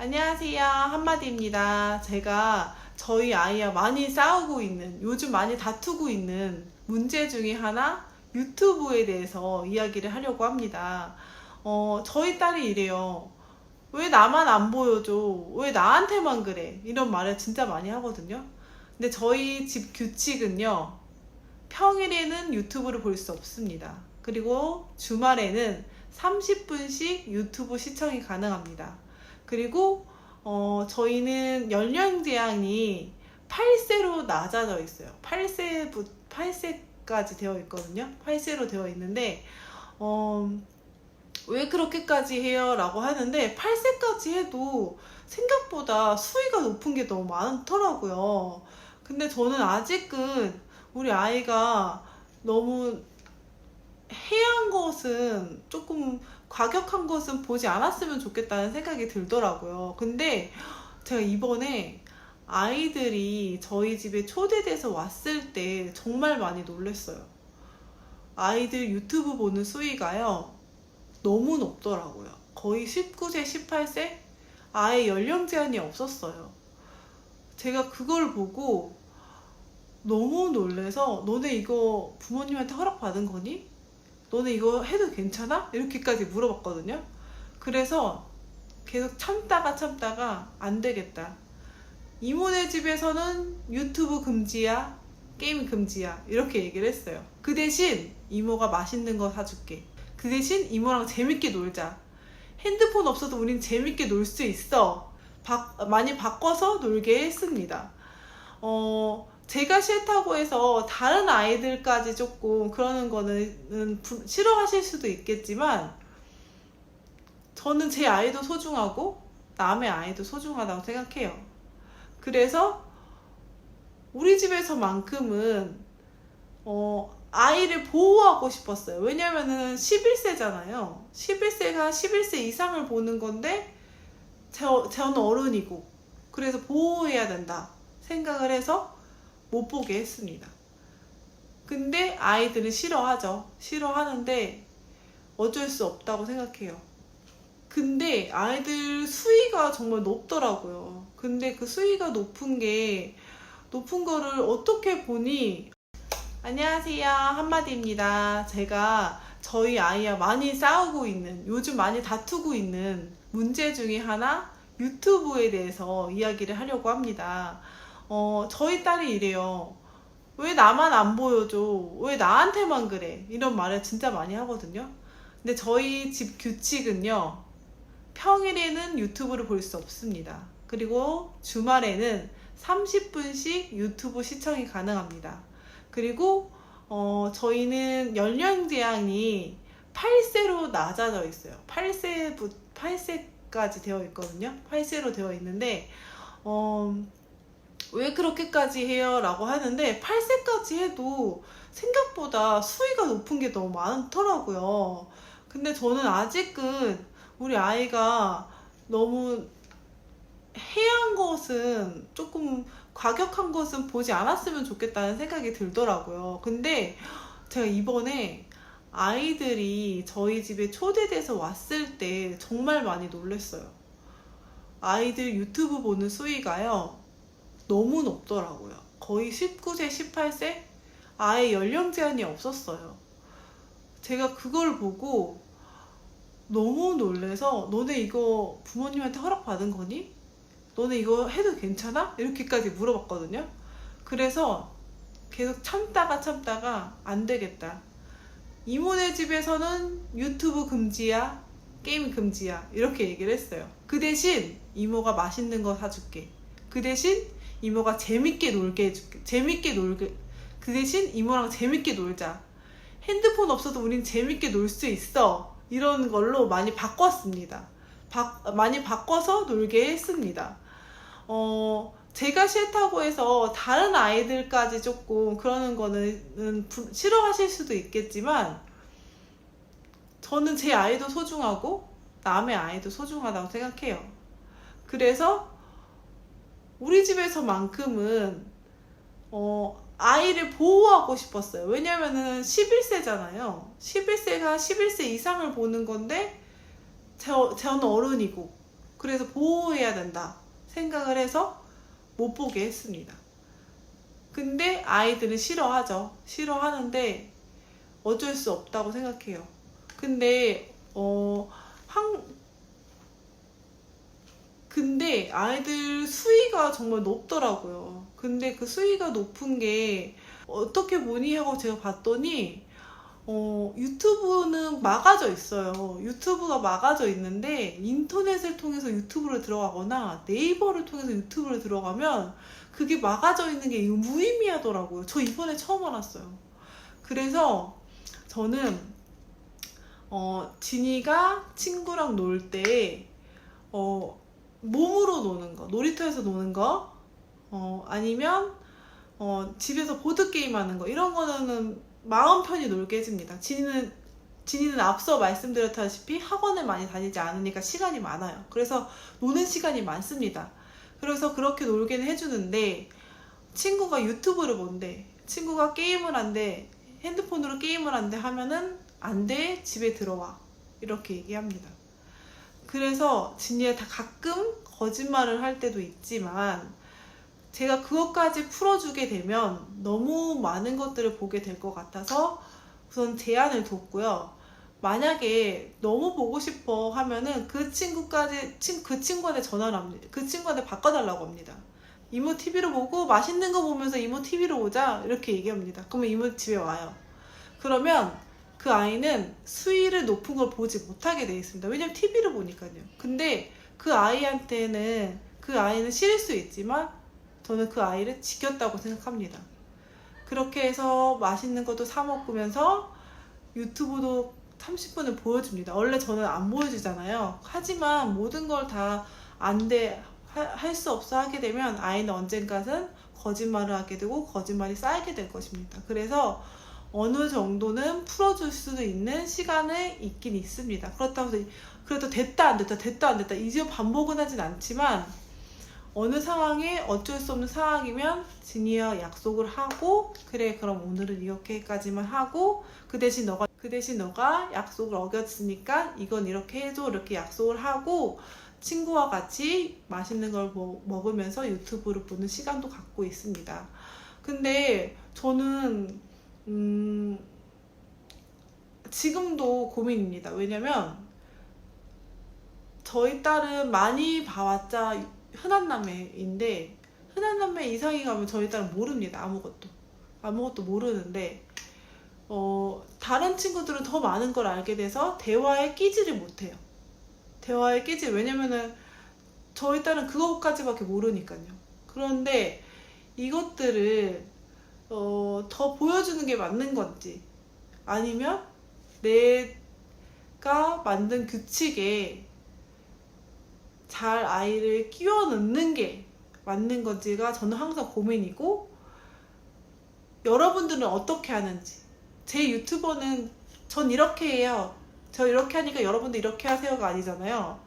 안녕하세요. 한마디입니다. 제가 저희 아이와 많이 싸우고 있는, 요즘 많이 다투고 있는 문제 중에 하나, 유튜브에 대해서 이야기를 하려고 합니다. 저희 딸이 이래요. 왜 나만 안 보여줘? 왜 나한테만 그래? 이런 말을 진짜 많이 하거든요. 근데 저희 집 규칙은요, 평일에는 유튜브를 볼 수 없습니다. 그리고 주말에는 30분씩 유튜브 시청이 가능합니다. 그리고 저희는 연령 제한이 8세로 낮아져 있어요. 8세까지 되어 있거든요. 8세로 되어 있는데 왜 그렇게까지 해요? 라고 하는데 8세까지 해도 생각보다 수위가 높은 게 너무 많더라고요. 근데 저는 아직은 우리 아이가 너무 해한 것은 조금 과격한 것은 보지 않았으면 좋겠다는 생각이 들더라고요. 근데 제가 이번에 아이들이 저희 집에 초대돼서 왔을 때 정말 많이 놀랐어요. 아이들 유튜브 보는 수위가요, 너무 높더라고요. 거의 19세, 18세? 아예 연령 제한이 없었어요. 제가 그걸 보고 너무 놀래서 너네 이거 부모님한테 허락받은 거니? 너네 이거 해도 괜찮아? 이렇게까지 물어봤거든요. 그래서 계속 참다가 안 되겠다. 이모네 집에서는 유튜브 금지야, 게임 금지야, 이렇게 얘기를 했어요. 그 대신 이모가 맛있는 거 사줄게. 그 대신 이모랑 재밌게 놀자. 핸드폰 없어도 우린 재밌게 놀 수 있어. 많이 바꿔서 놀게 했습니다. 제가 싫다고 해서 다른 아이들까지 조금 그러는 거는 싫어하실 수도 있겠지만, 저는 제 아이도 소중하고 남의 아이도 소중하다고 생각해요. 그래서 우리 집에서만큼은 아이를 보호하고 싶었어요. 왜냐면은 11세잖아요. 11세가 11세 이상을 보는 건데 저는 어른이고, 그래서 보호해야 된다 생각을 해서 못 보게 했습니다. 근데 아이들은 싫어하죠. 싫어하는데 어쩔 수 없다고 생각해요. 근데 아이들 수위가 정말 높더라고요. 근데 그 수위가 높은 거를 어떻게 보니. 안녕하세요. 한마디입니다. 제가 저희 아이와 많이 싸우고 있는, 요즘 많이 다투고 있는 문제 중에 하나, 유튜브에 대해서 이야기를 하려고 합니다. 저희 딸이 이래요. 왜 나만 안 보여줘? 왜 나한테만 그래? 이런 말을 진짜 많이 하거든요. 근데 저희 집 규칙은요, 평일에는 유튜브를 볼 수 없습니다. 그리고 주말에는 30분씩 유튜브 시청이 가능합니다. 그리고 저희는 연령 제한이 8세로 낮아져 있어요. 8세까지 되어 있거든요. 8세로 되어 있는데 왜 그렇게까지 해요? 라고 하는데 8세까지 해도 생각보다 수위가 높은 게 너무 많더라고요. 근데 저는 아직은 우리 아이가 너무 해한 것은 조금 과격한 것은 보지 않았으면 좋겠다는 생각이 들더라고요. 근데 제가 이번에 아이들이 저희 집에 초대돼서 왔을 때 정말 많이 놀랐어요. 아이들 유튜브 보는 수위가요, 너무 높더라고요. 거의 19세, 18세? 아예 연령 제한이 없었어요. 제가 그걸 보고 너무 놀래서 너네 이거 부모님한테 허락받은 거니? 너네 이거 해도 괜찮아? 이렇게까지 물어봤거든요. 그래서 계속 참다가 안 되겠다. 이모네 집에서는 유튜브 금지야, 게임 금지야, 이렇게 얘기를 했어요. 그 대신 이모가 맛있는 거 사줄게. 그 대신 이모가 재밌게 놀게 해줄게. 그 대신 이모랑 재밌게 놀자. 핸드폰 없어도 우린 재밌게 놀 수 있어. 이런 걸로 많이 바꿨습니다. 많이 바꿔서 놀게 했습니다. 제가 싫다고 해서 다른 아이들까지 조금 그러는 거는 싫어하실 수도 있겠지만, 저는 제 아이도 소중하고 남의 아이도 소중하다고 생각해요. 그래서 우리 집에서만큼은 아이를 보호하고 싶었어요. 왜냐면은 11세잖아요. 11세가 11세 이상을 보는 건데 저는 어른이고, 그래서 보호해야 된다 생각을 해서 못 보게 했습니다. 근데 아이들은 싫어하죠. 싫어하는데 어쩔 수 없다고 생각해요. 근데 근데 아이들 수위가 정말 높더라고요. 근데 그 수위가 높은 게 어떻게 보니 하고 제가 봤더니 유튜브는 막아져 있어요. 유튜브가 막아져 있는데 인터넷을 통해서 유튜브를 들어가거나 네이버를 통해서 유튜브를 들어가면 그게 막아져 있는 게 무의미하더라고요. 저 이번에 처음 알았어요. 그래서 저는 진이가 친구랑 놀 때 몸으로 노는 거, 놀이터에서 노는 거, 아니면 집에서 보드게임 하는 거, 이런 거는 마음 편히 놀게 해줍니다. 진이는 앞서 말씀드렸다시피 학원을 많이 다니지 않으니까 시간이 많아요. 그래서 노는 시간이 많습니다. 그래서 그렇게 놀게는 해주는데, 친구가 유튜브를 본대, 친구가 게임을 한대, 핸드폰으로 게임을 한대 하면은 안 돼, 집에 들어와, 이렇게 얘기합니다. 그래서 진이가 다 가끔 거짓말을 할 때도 있지만 제가 그것까지 풀어주게 되면 너무 많은 것들을 보게 될 것 같아서 우선 제안을 뒀고요. 만약에 너무 보고 싶어 하면은 그 친구한테 전화를 합니다. 그 친구한테 바꿔달라고 합니다. 이모 TV로 보고 맛있는 거 보면서 이모 TV로 보자, 이렇게 얘기합니다. 그러면 이모 집에 와요. 그러면 그 아이는 수위를 높은 걸 보지 못하게 되어 있습니다. 왜냐면 TV를 보니까요. 근데 그 아이는 싫을 수 있지만 저는 그 아이를 지켰다고 생각합니다. 그렇게 해서 맛있는 것도 사 먹으면서 유튜브도 30분을 보여줍니다. 원래 저는 안 보여주잖아요. 하지만 모든 걸 다 안 돼, 할 수 없어 하게 되면 아이는 언젠가는 거짓말을 하게 되고 거짓말이 쌓이게 될 것입니다. 그래서 어느 정도는 풀어줄 수도 있는 시간은 있긴 있습니다. 그렇다고 해서 그래도 됐다 안 됐다 이제 반복은 하진 않지만 어느 상황에 어쩔 수 없는 상황이면 진이와 약속을 하고, 그래 그럼 오늘은 이렇게까지만 하고 그 대신 너가 약속을 어겼으니까 이건 이렇게 해줘, 이렇게 약속을 하고 친구와 같이 맛있는 걸 먹으면서 유튜브를 보는 시간도 갖고 있습니다. 근데 저는 지금도 고민입니다. 왜냐면 저희 딸은 많이 봐왔자 흔한 남매인데, 흔한 남매 이상이 가면 저희 딸은 모릅니다. 아무것도 모르는데 다른 친구들은 더 많은 걸 알게 돼서 대화에 끼지를 못해요. 왜냐면은 저희 딸은 그거까지밖에 모르니까요. 그런데 이것들을 더 보여주는 게 맞는 건지, 아니면 내가 만든 규칙에 잘 아이를 끼워 넣는 게 맞는 건지가 저는 항상 고민이고, 여러분들은 어떻게 하는지. 제 유튜버는 전 이렇게 해요, 저 이렇게 하니까 여러분도 이렇게 하세요가 아니잖아요.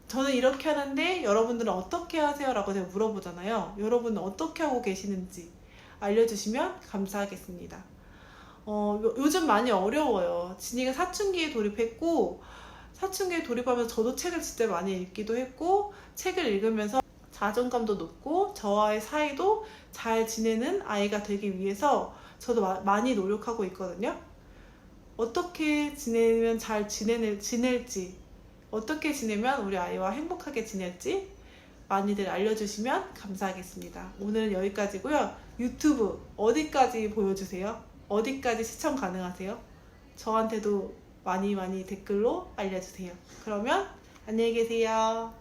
저는 이렇게 하는데 여러분들은 어떻게 하세요? 라고 제가 물어보잖아요. 여러분은 어떻게 하고 계시는지 알려주시면 감사하겠습니다. 요즘 많이 어려워요. 진이가 사춘기에 돌입했고, 사춘기에 돌입하면서 저도 책을 진짜 많이 읽기도 했고, 책을 읽으면서 자존감도 높고 저와의 사이도 잘 지내는 아이가 되기 위해서 저도 많이 노력하고 있거든요. 어떻게 지내면 잘 지낼지, 어떻게 지내면 우리 아이와 행복하게 지낼지 많이들 알려주시면 감사하겠습니다. 오늘은 여기까지고요. 유튜브 어디까지 보여주세요? 어디까지 시청 가능하세요? 저한테도 많이 댓글로 알려주세요. 그러면 안녕히 계세요.